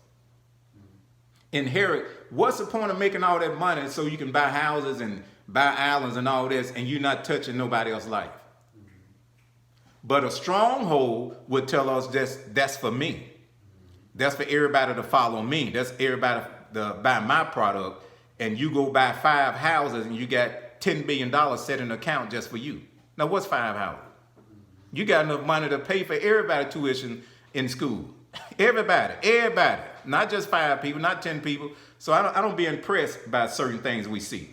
Inherit. What's the point of making all that money so you can buy houses and buy islands and all this, and you're not touching nobody else's life? But a stronghold would tell us that's for me. That's for everybody to follow me. That's everybody to buy my product. And you go buy 5 houses and you got $10 billion set in an account just for you. Now, what's 5 houses? You got enough money to pay for everybody's tuition in school. Everybody, not just 5 people, not 10 people. So I don't be impressed by certain things we see.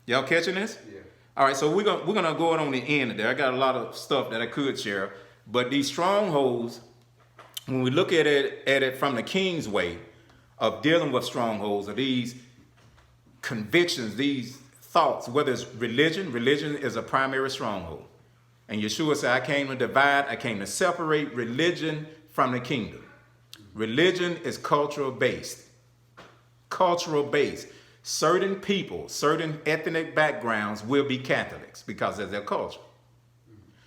Y'all catching this? Yeah. All right, so we're gonna go on the end of there. I got a lot of stuff that I could share, but these strongholds, when we look at it from the king's way of dealing with strongholds, are these convictions, these thoughts, whether it's religion is a primary stronghold. And Yeshua said, I came to divide, I came to separate religion from the kingdom. Religion is cultural based. Cultural based. Certain people, certain ethnic backgrounds will be Catholics because that's their culture.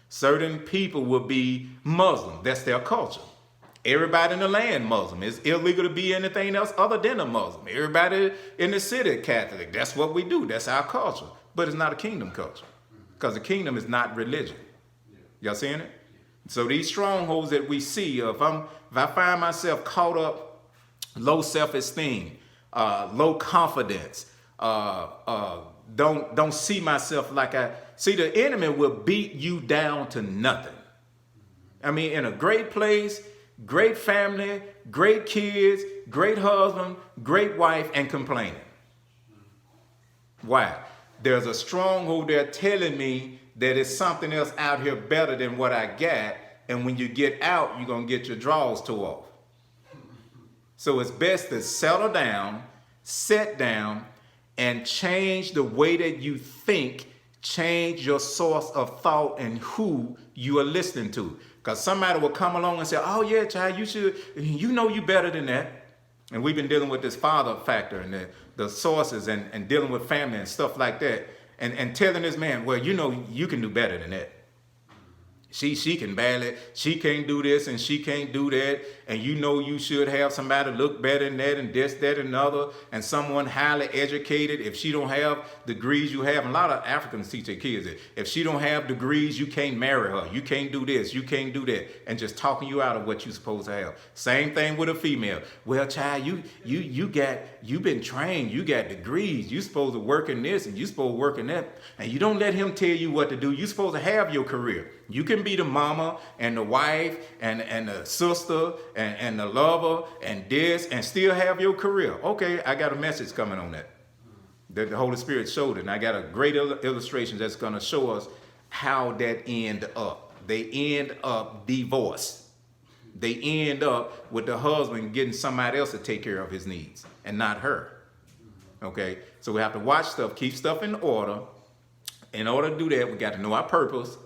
Certain people will be Muslim. That's their culture. Everybody in the land Muslim. It's illegal to be anything else other than a Muslim. Everybody in the city Catholic. That's what we do. That's our culture. But it's not a kingdom culture because the kingdom is not religion. Y'all seeing it? So these strongholds that we see, if I find myself caught up, low self-esteem, low confidence, don't see myself like see, the enemy will beat you down to nothing. I mean, in a great place, great family, great kids, great husband, great wife, and complaining. Why? There's a stronghold there telling me that it's something else out here better than what I got. And when you get out, you're going to get your drawers tore off. So it's best to settle down, sit down, and change the way that you think, change your source of thought and who you are listening to. Because somebody will come along and say, oh yeah, child, you know you better than that. And we've been dealing with this father factor and the sources and dealing with family and stuff like that. And telling this man, well, you know you can do better than that. She can barely, she can't do this and she can't do that. And you know you should have somebody look better than that and this, that, and other. And someone highly educated. If she don't have degrees you have, and a lot of Africans teach their kids that if she don't have degrees, you can't marry her. You can't do this, you can't do that. And just talking you out of what you're supposed to have. Same thing with a female. Well, child, you've been trained, you got degrees. You supposed to work in this and you supposed to work in that. And you don't let him tell you what to do. You supposed to have your career. You can be the mama and the wife and the sister and the lover and this and still have your career. Okay, I got a message coming on that. The Holy Spirit showed it. And I got a great illustration that's going to show us how that end up. They end up divorced. They end up with the husband getting somebody else to take care of his needs and not her. Okay, so we have to watch stuff, keep stuff in order. In order to do that, we got to know our purpose.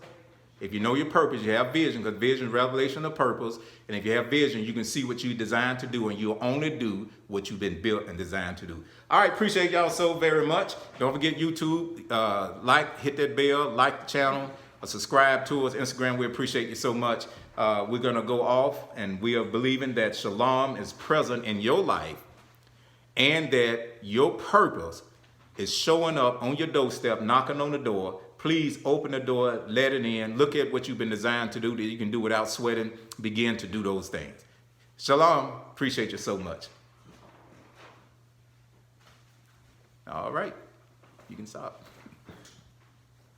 If you know your purpose, you have vision, because vision is revelation of purpose. And if you have vision, you can see what you're designed to do, and you'll only do what you've been built and designed to do. All right, appreciate y'all so very much. Don't forget YouTube, hit that bell, like the channel, subscribe to us, Instagram. We appreciate you so much. We're going to go off, and we are believing that shalom is present in your life and that your purpose is showing up on your doorstep, knocking on the door. Please open the door, let it in, look at what you've been designed to do that you can do without sweating. Begin to do those things. Shalom. Appreciate you so much. All right. You can stop.